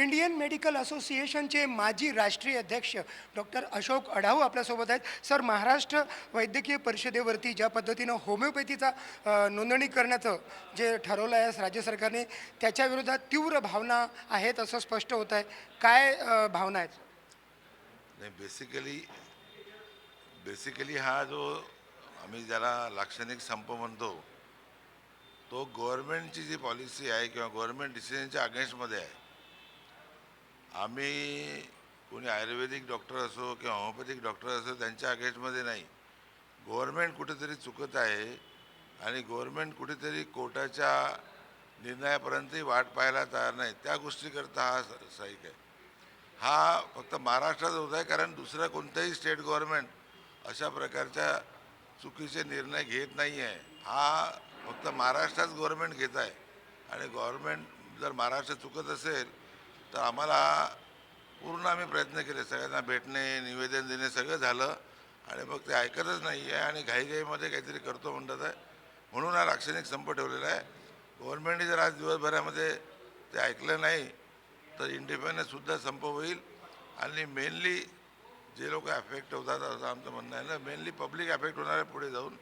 Indian medical असोसिएशनचे माजी राष्ट्रीय अध्यक्ष डॉक्टर अशोक अढाऊ आपल्यासोबत आहेत. सर, महाराष्ट्र वैद्यकीय परिषदेवरती ज्या पद्धतीनं होमिओपॅथीचा नोंदणी करण्याचं जे ठरवलं आहे राज्य सरकारने, त्याच्या विरोधात तीव्र भावना आहेत असं स्पष्ट होत आहे. काय भावना आहेत? नाही, बेसिकली हा जो आम्ही ज्याला लाक्षणिक संप म्हणतो, तो गव्हर्नमेंटची जी पॉलिसी आहे किंवा गव्हर्नमेंट डिसिजनच्या अगेन्स्टमध्ये आहे. आम्ही कोणी आयुर्वेदिक डॉक्टर असो किंवा होमिओपॅथिक डॉक्टर असो त्यांच्या अगेन्स्टमध्ये नाही. गव्हर्नमेंट कुठेतरी चुकत आहे आणि गव्हर्नमेंट कुठेतरी कोर्टाच्या निर्णयापर्यंतही वाट पाहायला तयार नाही, त्या गोष्टीकरता हा स्ट्राईक आहे. हा फक्त महाराष्ट्रात होत आहे, कारण दुसरं कोणतंही स्टेट गव्हर्नमेंट अशा प्रकारच्या चुकीचे निर्णय घेत नाही आहे. हा फक्त महाराष्ट्रात गव्हर्नमेंट घेत आहे. आणि गव्हर्नमेंट जर महाराष्ट्र चुकत असेल तर आम्हाला पूर्ण आम्ही प्रयत्न केले, सगळ्यांना भेटणे, निवेदन देणे सगळं झालं, आणि मग ते ऐकतच नाही आहे आणि घाईघाईमध्ये काहीतरी करतो म्हणतात आहे. म्हणून हा लाक्षणिक संप ठेवलेला आहे. गव्हर्नमेंटने जर आज दिवसभरामध्ये ते ऐकलं नाही तर इंडिपेंडन्ससुद्धा संप होईल. आणि मेनली जे लोक ॲफेक्ट होतात असं आमचं म्हणणं आहे ना, मेनली पब्लिक ॲफेक्ट होणार आहे पुढे जाऊन,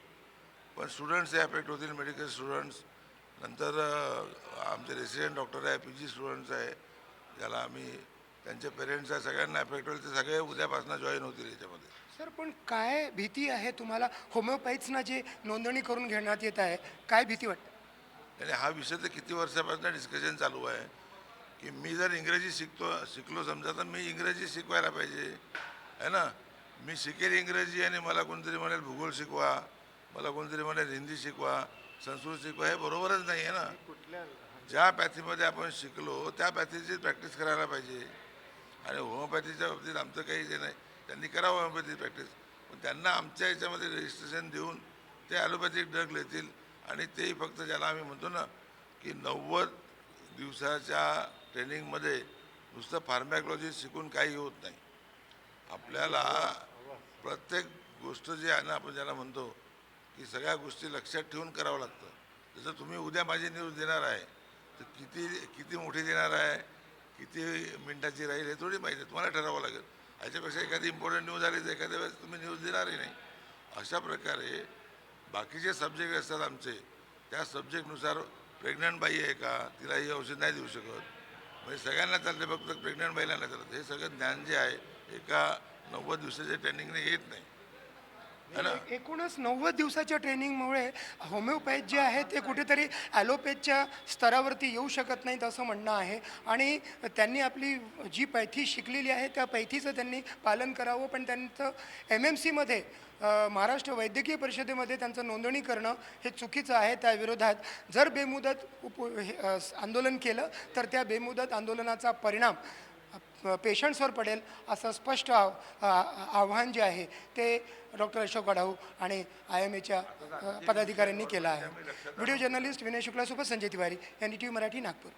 पण स्टुडंट्स हे ॲफेक्ट होतील, मेडिकल स्टुडंट्स, नंतर आमचे रेसिडेंट डॉक्टर आहे, PG स्टुडंट्स आहे, ज्याला आम्ही त्यांचे पेरेंट्स आहे, सगळ्यांना ॲफेक्ट होईल. ते सगळे उद्यापासून जॉईन होतील याच्यामध्ये. सर, पण काय भीती आहे तुम्हाला? होमिओपॅथीना जे नोंदणी करून घेण्यात येत आहे, काय भीती वाटते? आणि हा विषय तर किती वर्षापासून डिस्कशन चालू आहे की मी जर इंग्रजी शिकलो समजा, तर मी इंग्रजी शिकवायला पाहिजे आहे ना. मी शिकेल इंग्रजी आणि मला कोणतरी म्हणेल भूगोल शिकवा, मला कोणतरी म्हणेल हिंदी शिकवा, संस्कृत शिकवा, हे बरोबरच नाही आहे ना. ज्या पॅथीमध्ये आपण शिकलो त्या पॅथीची प्रॅक्टिस करायला पाहिजे. आणि होमिओपॅथीच्या बाबतीत आमचं काही जे नाही, त्यांनी करावं होमिओपॅथी प्रॅक्टिस, पण त्यांना आमच्या याच्यामध्ये रजिस्ट्रेशन देऊन ते ॲलोपॅथिक ड्रग लेतील. आणि तेही फक्त ज्याला आम्ही म्हणतो ना की 90 दिवसाच्या ट्रेनिंगमध्ये नुसतं फार्मॅकॉलॉजी शिकून काही होत नाही. आपल्याला प्रत्येक गोष्ट जी आहे ना, आपण ज्याला म्हणतो की सगळ्या गोष्टी लक्षात ठेवून करावं लागतं. जसं तुम्ही उद्या माझी न्यूज देणार आहे तर किती किती मोठी देणार आहे, किती मिनटाची राहील हे थोडी माहिती आहे, तुम्हाला ठरवावं लागेल. याच्यापेक्षा एखादी इम्पॉर्टंट न्यूज आली तर एखाद्या वेळेस तुम्ही न्यूज देणारही नाही. अशा प्रकारे बाकीचे सब्जेक्ट असतात आमचे, त्या सब्जेक्टनुसार प्रेग्नंट बाई आहे का, तिला ही औषध नाही देऊ शकत, म्हणजे सगळ्यांना चालते, फक्त प्रेग्नंट बाईला नाही चालत. हे सगळं ज्ञान जे आहे एका 90 दिवसाच्या ट्रेनिंगने येत नाही, है ना. एकूणच 90 दिवसाच्या ट्रेनिंगमुळे होमिओपॅथ जे आहे ते कुठेतरी ॲलोपॅथच्या स्तरावरती येऊ शकत नाहीत असं म्हणणं आहे. आणि त्यांनी आपली जी पैथी शिकलेली आहे त्या पैथीचं त्यांनी पालन करावं, पण त्यांचं MMCमध्ये महाराष्ट्र वैद्यकीय परिषदेमध्ये त्यांचं नोंदणी करणं हे चुकीचं आहे. त्या विरोधात जर बेमुदत आंदोलन केलं तर त्या बेमुदत आंदोलनाचा परिणाम पेशंट्सवर पडेल असं स्पष्ट आव्हान जे आहे ते डॉक्टर अशोक अढाऊ आणि IMAच्या पदाधिकाऱ्यांनी केलं आहे. व्हिडिओ जर्नलिस्ट विनय शुक्लासोबत संजय तिवारी, NDTV मराठी, नागपूर.